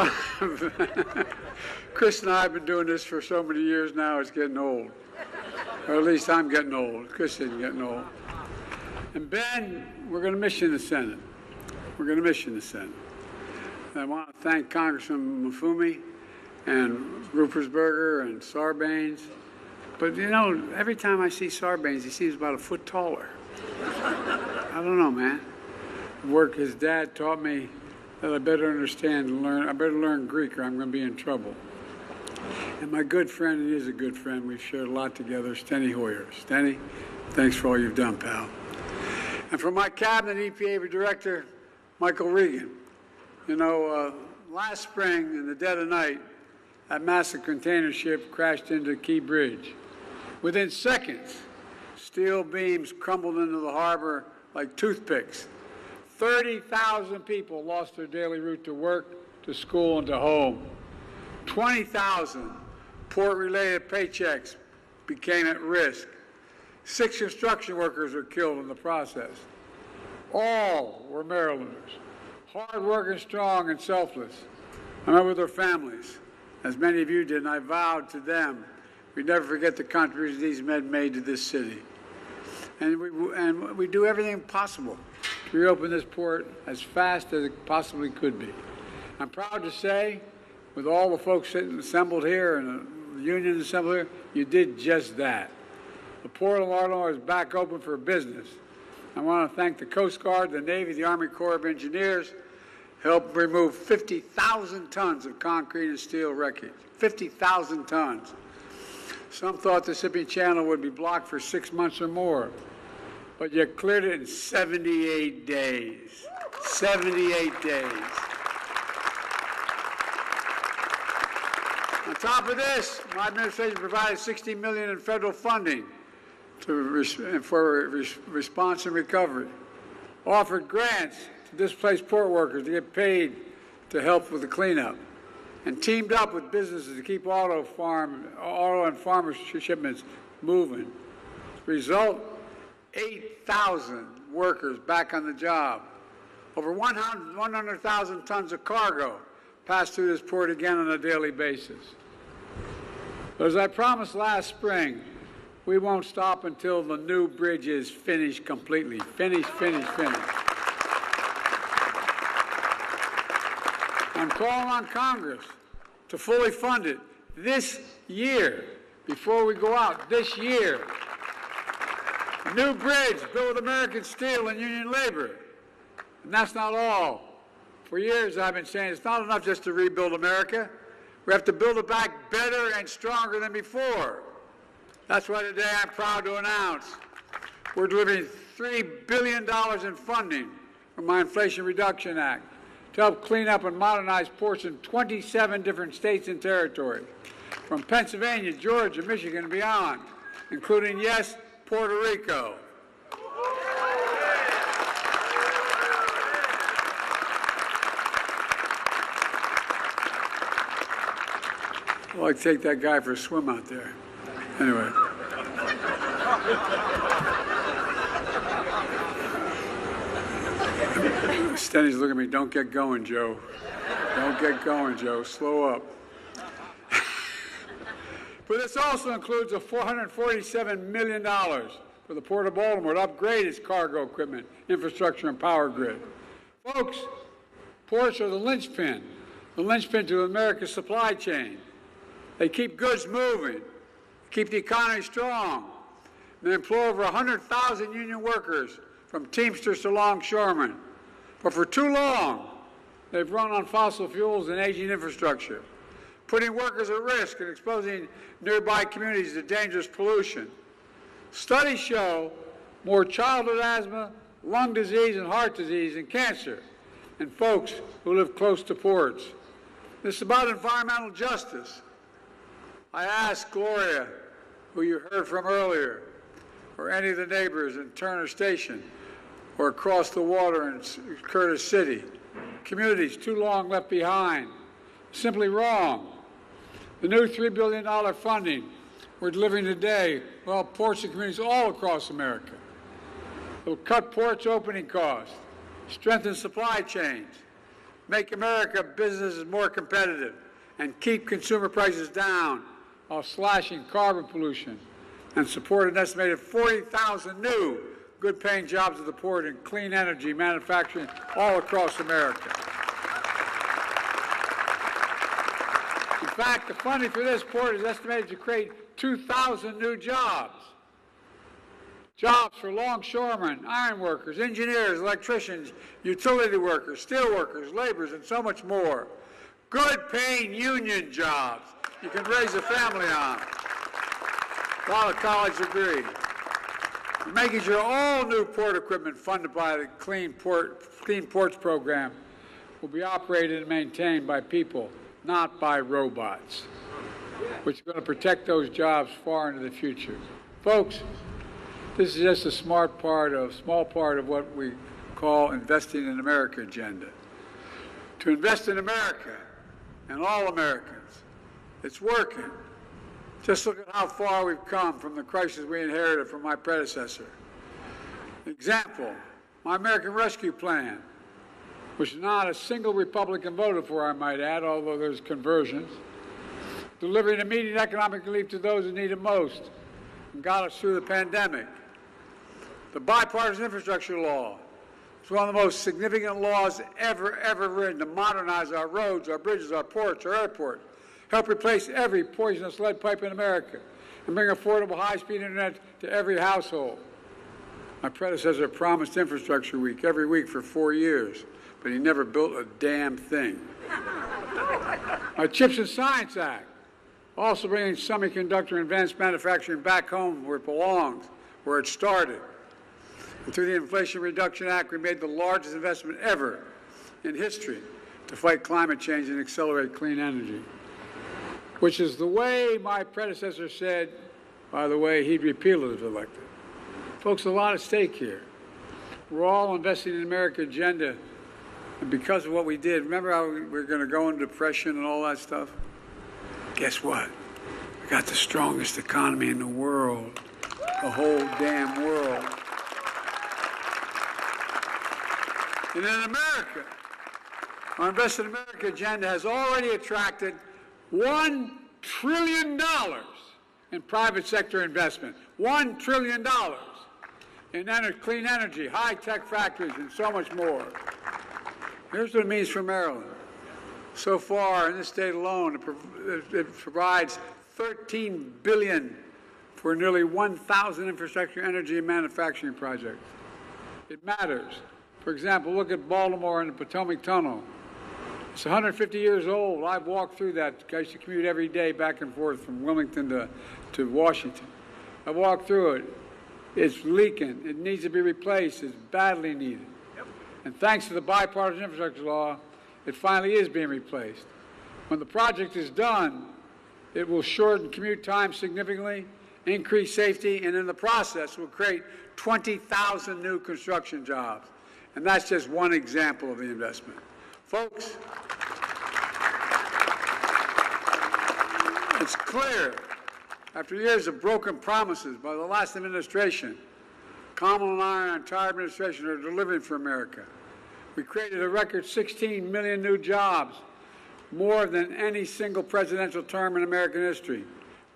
and I have been doing this for so many years now, it's getting old. Or at least I'm getting old. Chris isn't getting old. And Ben, we're going to miss you in the Senate. We're going to miss you in the Senate. And I want to thank Congressman Mufumi and Ruppersberger and Sarbanes. But, you know, every time I see Sarbanes, he seems about a foot taller. I don't know, man. Work his dad taught me that I better understand and learn. I better learn Greek or I'm going to be in trouble. And my good friend, and he is a good friend, we've shared a lot together, Steny Hoyer. Steny, thanks for all you've done, pal. And from my cabinet EPA director, Michael Regan. You know, last spring, in the dead of night, that massive container ship crashed into Key Bridge. Within seconds, steel beams crumbled into the harbor like toothpicks. 30,000 people lost their daily route to work, to school, and to home. 20,000 port-related paychecks became at risk. 6 construction workers were killed in the process. All were Marylanders, hard-working, strong, and selfless. I met with their families, as many of you did, and I vowed to them we'd never forget the contributions these men made to this city. And we do everything possible to reopen this port as fast as it possibly could be. I'm proud to say, with all the folks sitting assembled here and the unions assembled here, you did just that. The Port of Baltimore is back open for business. I want to thank the Coast Guard, the Navy, the Army Corps of Engineers, helped remove 50,000 tons of concrete and steel wreckage. 50,000 tons. Some thought the Mississippi Channel would be blocked for 6 months or more, but you cleared it in 78 days. 78 days. On top of this, my administration provided $60 million in federal funding for response and recovery, offered grants to displaced port workers to get paid to help with the cleanup, and teamed up with businesses to keep auto and farmer shipments moving. Result, 8,000 workers back on the job. Over 100,000 tons of cargo pass through this port again on a daily basis. But as I promised last spring, we won't stop until the new bridge is finished completely. Finished. I'm calling on Congress to fully fund it this year, before we go out, this year. A new bridge built with American steel and union labor. And that's not all. For years I've been saying it's not enough just to rebuild America. We have to build it back better and stronger than before. That's why today I'm proud to announce we're delivering $3 billion in funding from my Inflation Reduction Act to help clean up and modernize ports in 27 different states and territories, from Pennsylvania, Georgia, Michigan, and beyond, including, yes, Puerto Rico. I'd like to take that guy for a swim out there. Anyway. Stenny's looking at me, don't get going, Joe. Don't get going, Joe. Slow up. But this also includes a $447 million for the Port of Baltimore to upgrade its cargo equipment, infrastructure, and power grid. Folks, ports are the linchpin to America's supply chain. They keep goods moving, keep the economy strong. They employ over 100,000 union workers, from Teamsters to longshoremen. But for too long, they've run on fossil fuels and aging infrastructure, putting workers at risk and exposing nearby communities to dangerous pollution. Studies show more childhood asthma, lung disease, and heart disease and cancer in folks who live close to ports. This is about environmental justice. I asked Gloria, who you heard from earlier, or any of the neighbors in Turner Station, or across the water in Curtis City, communities too long left behind, simply wrong. The new $3 billion funding we're delivering today will help ports and communities all across America. It will cut ports' opening costs, strengthen supply chains, make America businesses more competitive, and keep consumer prices down while slashing carbon pollution and support an estimated 40,000 new good-paying jobs at the port in clean energy manufacturing all across America. In fact, the funding for this port is estimated to create 2,000 new jobs. Jobs for longshoremen, iron workers, engineers, electricians, utility workers, steel workers, laborers, and so much more. Good-paying union jobs you can raise a family on. Without a college degree. We're making sure all new port equipment funded by the Clean Ports program will be operated and maintained by people, not by robots, which is going to protect those jobs far into the future. Folks, this is just a small part of what we call investing in America agenda. To invest in America and all Americans, it's working. Just look at how far we've come from the crisis we inherited from my predecessor. Example, my American Rescue Plan, which not a single Republican voted for, I might add, although there's conversions, delivering immediate economic relief to those who need it most and got us through the pandemic. The bipartisan infrastructure law is one of the most significant laws ever written to modernize our roads, our bridges, our ports, our airports, help replace every poisonous lead pipe in America, and bring affordable high-speed internet to every household. My predecessor promised Infrastructure Week every week for 4 years, but he never built a damn thing. My Chips and Science Act, also bringing semiconductor and advanced manufacturing back home where it belongs, where it started. And through the Inflation Reduction Act, we made the largest investment ever in history to fight climate change and accelerate clean energy, which is the way my predecessor said, by the way, he'd repeal it if elected. Folks, a lot at stake here. We're all investing in the America agenda, and because of what we did, remember how we were going to go into depression and all that stuff? Guess what? We got the strongest economy in the world, the whole damn world. And in America, our Invest in America agenda has already attracted $1 trillion in private sector investment. $1 trillion in clean energy, high-tech factories, and so much more. Here's what it means for Maryland. So far, in this state alone, it provides $13 billion for nearly 1,000 infrastructure, energy, and manufacturing projects. It matters. For example, look at Baltimore and the Potomac Tunnel. It's 150 years old. I've walked through that. I used to commute every day back and forth from Wilmington to Washington. I walked through it. It's leaking. It needs to be replaced. It's badly needed. Yep. And thanks to the bipartisan infrastructure law, it finally is being replaced. When the project is done, it will shorten commute time significantly, increase safety, and in the process will create 20,000 new construction jobs. And that's just one example of the investment. Folks, It's clear, after years of broken promises by the last administration, Kamala and I and our entire administration are delivering for America. We created a record 16 million new jobs, more than any single presidential term in American history.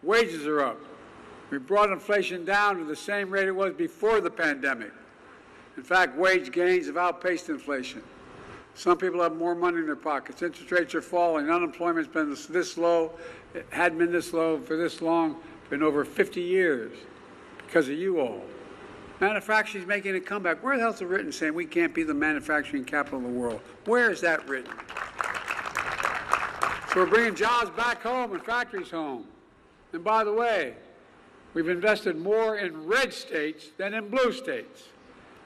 Wages are up. We brought inflation down to the same rate it was before the pandemic. In fact, wage gains have outpaced inflation. Some people have more money in their pockets. Interest rates are falling. Unemployment's been this low. It hadn't been this low for this long, in over 50 years, because of you all. Manufacturing's making a comeback. Where the hell's it written saying we can't be the manufacturing capital of the world? Where is that written? So we're bringing jobs back home and factories home. And by the way, we've invested more in red states than in blue states.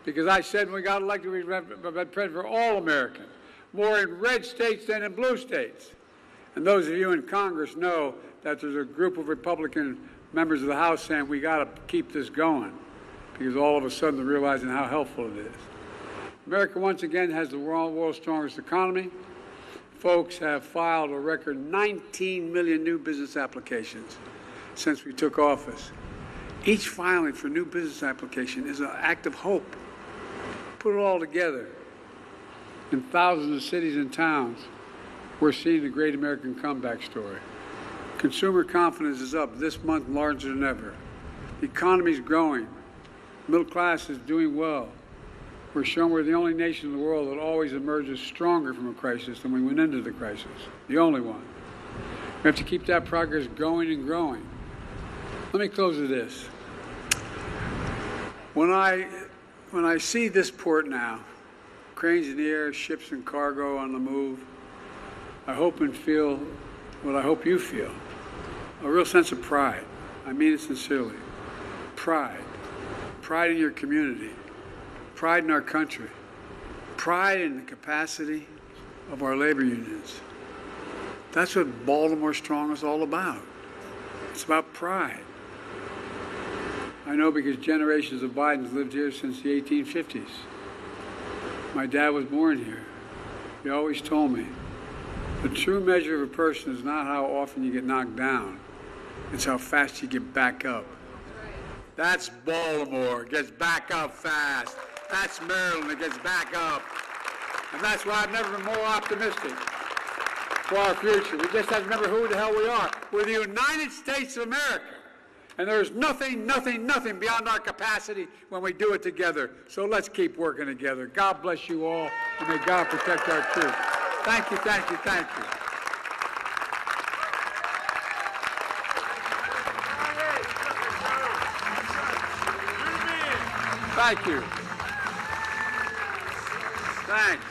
Because I said when we got elected, we'd have president for all Americans. More in red states than in blue states. And those of you in Congress know that there's a group of Republican members of the House saying we got to keep this going. Because all of a sudden they're realizing how helpful it is. America once again has the world's strongest economy. Folks have filed a record 19 million new business applications since we took office. Each filing for new business application is an act of hope. Put it all together. In thousands of cities and towns, we're seeing the great American comeback story. Consumer confidence is up this month larger than ever. The economy is growing. Middle class is doing well. We're showing we're the only nation in the world that always emerges stronger from a crisis than we went into the crisis. The only one. We have to keep that progress going and growing. Let me close with this. When I see this port now, cranes in the air, ships and cargo on the move, I hope and feel what I hope you feel. A real sense of pride. I mean it sincerely. Pride. Pride in your community. Pride in our country. Pride in the capacity of our labor unions. That's what Baltimore Strong is all about. It's about pride. I know because generations of Bidens lived here since the 1850s. My dad was born here. He always told me, the true measure of a person is not how often you get knocked down. It's how fast you get back up. That's Baltimore. It gets back up fast. That's Maryland. It gets back up. And that's why I've never been more optimistic for our future. We just have to remember who the hell we are. We're the United States of America. And there's nothing beyond our capacity when we do it together. So let's keep working together. God bless you all, and may God protect our troops. Thank you, thank you, thank you. Thank you. Thanks.